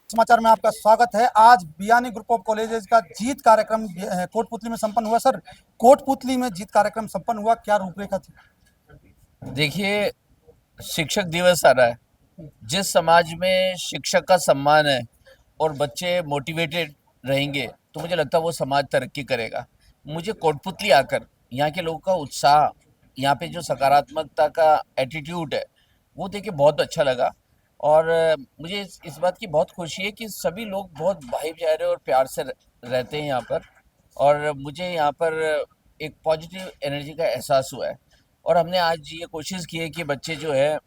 समाचार में आपका स्वागत है। आज बियानी ग्रुप ऑफ कॉलेजेस का जीत कार्यक्रम कोटपुतली में संपन्न हुआ। सर, कोटपुतली में जीत कार्यक्रम संपन्न हुआ, क्या रूपरेखा थी? देखिए, शिक्षक दिवस आ रहा है। जिस समाज में शिक्षक का सम्मान है और बच्चे मोटिवेटेड रहेंगे तो मुझे लगता है वो समाज तरक्की करेगा। मुझे कोटपुतली आकर यहाँ के लोगों का उत्साह, यहाँ पे जो सकारात्मकता का एटीट्यूड है वो देख के बहुत अच्छा लगा। और मुझे इस बात की बहुत खुशी है कि सभी लोग बहुत भाईचारे और प्यार से रहते हैं यहाँ पर। और मुझे यहाँ पर एक पॉजिटिव एनर्जी का एहसास हुआ है। और हमने आज ये कोशिश की है कि बच्चे जो है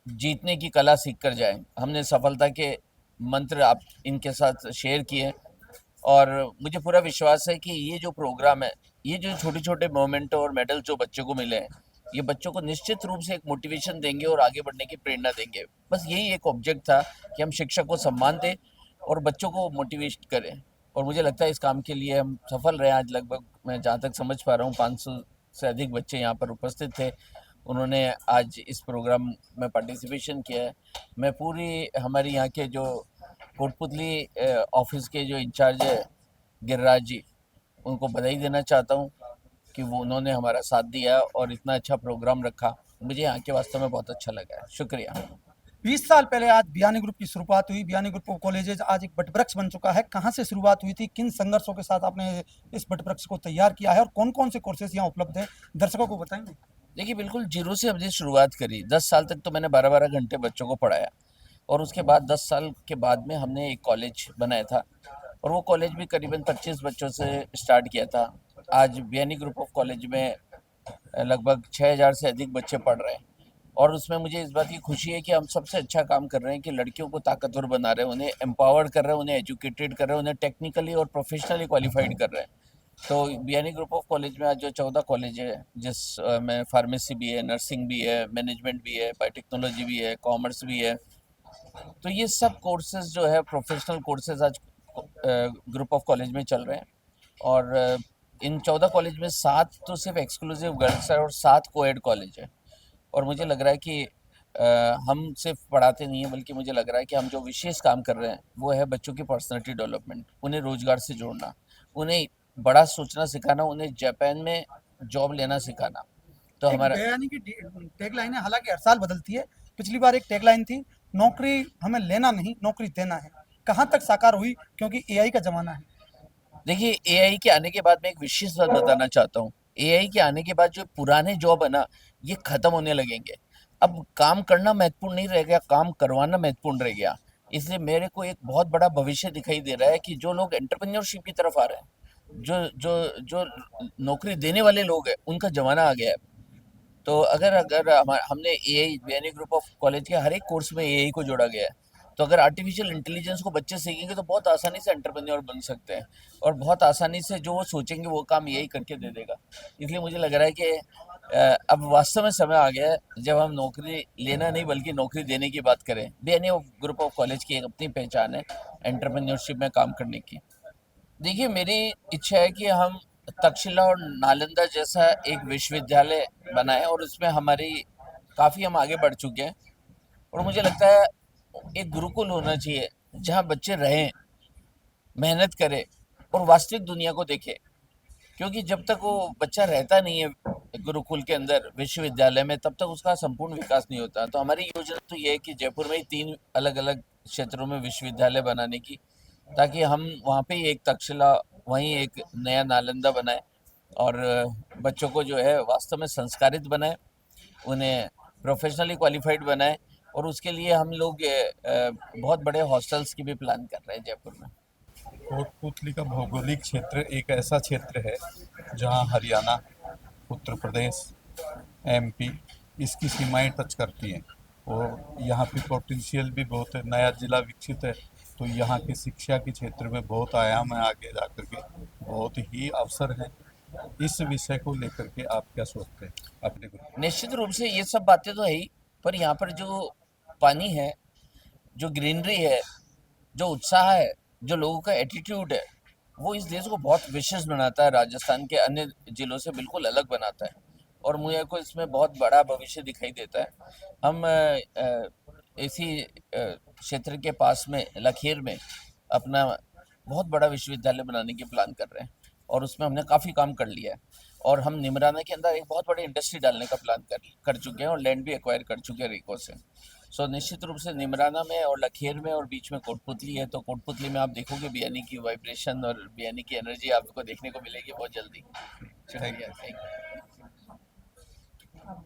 जीतने की कला सीख कर जाएं। हमने सफलता के मंत्र आप इनके साथ शेयर किए। और मुझे पूरा विश्वास है कि ये जो प्रोग्राम है, ये जो छोटे छोटे मोमेंट और मेडल जो बच्चों को मिले हैं, ये बच्चों को निश्चित रूप से एक मोटिवेशन देंगे और आगे बढ़ने की प्रेरणा देंगे। बस यही एक ऑब्जेक्ट था कि हम शिक्षक को सम्मान दें और बच्चों को मोटिवेट करें। और मुझे लगता है इस काम के लिए हम सफल रहे। आज लगभग मैं जहाँ तक समझ पा रहा हूँ 500 से अधिक बच्चे यहाँ पर उपस्थित थे। उन्होंने आज इस प्रोग्राम में पार्टिसिपेशन किया है। मैं पूरी हमारी यहाँ के जो कोटपुतली ऑफिस के जो इंचार्ज है गिरिराज जी, उनको बधाई देना चाहता हूँ कि वो उन्होंने हमारा साथ दिया और इतना अच्छा प्रोग्राम रखा। मुझे यहाँ के वास्तव में बहुत अच्छा लगा है। शुक्रिया। 20 साल पहले आज बियानी ग्रुप की शुरुआत हुई। बियानी ग्रुप ऑफ कॉलेजेस आज एक वटवृक्ष बन चुका है। कहाँ से शुरुआत हुई थी, किन संघर्षों के साथ आपने इस वटवृक्ष को तैयार किया है और कौन कौन से कोर्सेज यहाँ उपलब्ध हैं, दर्शकों को बताएंगे? देखिए, बिल्कुल जीरो से हमने शुरुआत करी। 10 साल तक तो मैंने 12-12 घंटे बच्चों को पढ़ाया। और उसके बाद 10 साल के बाद में हमने एक कॉलेज बनाया था। और वो कॉलेज भी करीबन 25 बच्चों से स्टार्ट किया था। आज बियानी ग्रुप ऑफ कॉलेज में लगभग 6,000 से अधिक बच्चे पढ़ रहे हैं। और उसमें मुझे इस बात की खुशी है कि हम सबसे अच्छा काम कर रहे हैं कि लड़कियों को ताकतवर बना रहे हैं, उन्हें एम्पावर्ड कर रहे हैं, उन्हें एजुकेटेड कर रहे हैं, उन्हें टेक्निकली और प्रोफेशनली क्वालिफाइड कर रहे हैं। तो बियानी ग्रुप ऑफ कॉलेज में आज जो 14 कॉलेज है, में फार्मेसी भी है, नर्सिंग भी है, मैनेजमेंट भी है, बायोटेक्नोलॉजी भी है, कॉमर्स भी है। तो ये सब कोर्सेज जो है प्रोफेशनल कोर्सेज आज ग्रुप ऑफ कॉलेज में चल रहे हैं। और इन 14 कॉलेज में 7 तो सिर्फ एक्सक्लूसिव गर्ल्स है और 7 कोएड कॉलेज है। और मुझे लग रहा है कि हम सिर्फ पढ़ाते नहीं हैं, बल्कि मुझे लग रहा है कि हम जो विशेष काम कर रहे हैं वो है बच्चों की पर्सनालिटी डेवलपमेंट, उन्हें रोजगार से जोड़ना, उन्हें बड़ा सोचना सिखाना, उन्हें जापान में जॉब लेना सिखाना। तो एक हमारा बयानी की टैगलाइन है, हालांकि हर साल बदलती है। पिछली बार एक टैगलाइन थी, नौकरी हमें लेना नहीं, नौकरी देना है। कहाँ तक साकार हुई, क्योंकि एआई का जमाना है? देखिए, एआई के आने के बाद मैं एक विशेष बात बताना चाहता हूँ। एआई के आने के बाद जो पुराने जॉब है ना, ये खत्म होने लगेंगे। अब काम करना महत्वपूर्ण नहीं रह गया, काम करवाना महत्वपूर्ण रह गया। इसलिए मेरे को एक बहुत बड़ा भविष्य दिखाई दे रहा है कि जो लोग एंटरप्रेन्योरशिप की तरफ आ रहे हैं, जो जो जो नौकरी देने वाले लोग हैं, उनका जमाना आ गया है। तो अगर अगर हमने AI BNA group of college के हर एक कोर्स में एआई को जोड़ा गया है। तो अगर आर्टिफिशियल इंटेलिजेंस को बच्चे सीखेंगे तो बहुत आसानी से एंटरप्रेन्योर बन सकते हैं। और बहुत आसानी से जो वो सोचेंगे वो काम एआई करके दे देगा। इसलिए मुझे लग रहा है कि अब वास्तव में समय आ गया है जब हम नौकरी लेना नहीं बल्कि नौकरी देने की बात करें। बीएनए ग्रुप ऑफ कॉलेज की एक अपनी पहचान है एंटरप्रेन्योरशिप में काम करने की। देखिए, मेरी इच्छा है कि हम तक्षशिला और नालंदा जैसा एक विश्वविद्यालय बनाएं और उसमें हमारी काफ़ी हम आगे बढ़ चुके हैं। और मुझे लगता है एक गुरुकुल होना चाहिए जहाँ बच्चे रहें, मेहनत करें और वास्तविक दुनिया को देखें। क्योंकि जब तक वो बच्चा रहता नहीं है गुरुकुल के अंदर विश्वविद्यालय में, तब तक उसका संपूर्ण विकास नहीं होता। तो हमारी योजना तो ये है कि जयपुर में ही 3 अलग अलग क्षेत्रों में विश्वविद्यालय बनाने की, ताकि हम वहाँ पे ही एक तक्षशिला, वहीं एक नया नालंदा बनाए। और बच्चों को जो है वास्तव में संस्कारित बनाए, उन्हें प्रोफेशनली क्वालिफाइड बनाए। और उसके लिए हम लोग बहुत बड़े हॉस्टल्स की भी प्लान कर रहे हैं जयपुर में। कोटपुतली का भौगोलिक क्षेत्र एक ऐसा क्षेत्र है जहां हरियाणा, उत्तर प्रदेश, एमपी इसकी सीमाएं टच करती हैं। और यहाँ पे पोटेंशियल भी बहुत है, नया जिला विकसित है। तो यहाँ की शिक्षा के क्षेत्र में बहुत आयाम है, आगे जाकर के बहुत ही अवसर हैं। इस विषय को लेकर के आप क्या सोचते हैं अपने ग्रुप? निश्चित रूप से ये सब बातें तो है ही, पर यहाँ पर जो पानी है, जो ग्रीनरी है, जो उत्साह है, जो लोगों का एटीट्यूड है, वो इस देश को बहुत विशेष बनाता है, राजस्थान के अन्य जिलों से बिल्कुल अलग बनाता है। और मुझे को इसमें बहुत बड़ा भविष्य दिखाई देता है। हम इसी क्षेत्र के पास में लखेर में अपना बहुत बड़ा विश्वविद्यालय बनाने की प्लान कर रहे हैं और उसमें हमने काफ़ी काम कर लिया है और हम निमराना के अंदर एक बहुत बड़ी इंडस्ट्री डालने का प्लान कर चुके हैं और लैंड भी एक्वायर कर चुके हैं रेको से। सो निश्चित रूप से निमराना में और लखेर में और बीच में कोटपुतली है, तो कोटपुतली में आप देखोगे बियानी की वाइब्रेशन और बियानी की एनर्जी आपको देखने को मिलेगी बहुत जल्दी। शुक्रिया, थैंक यू।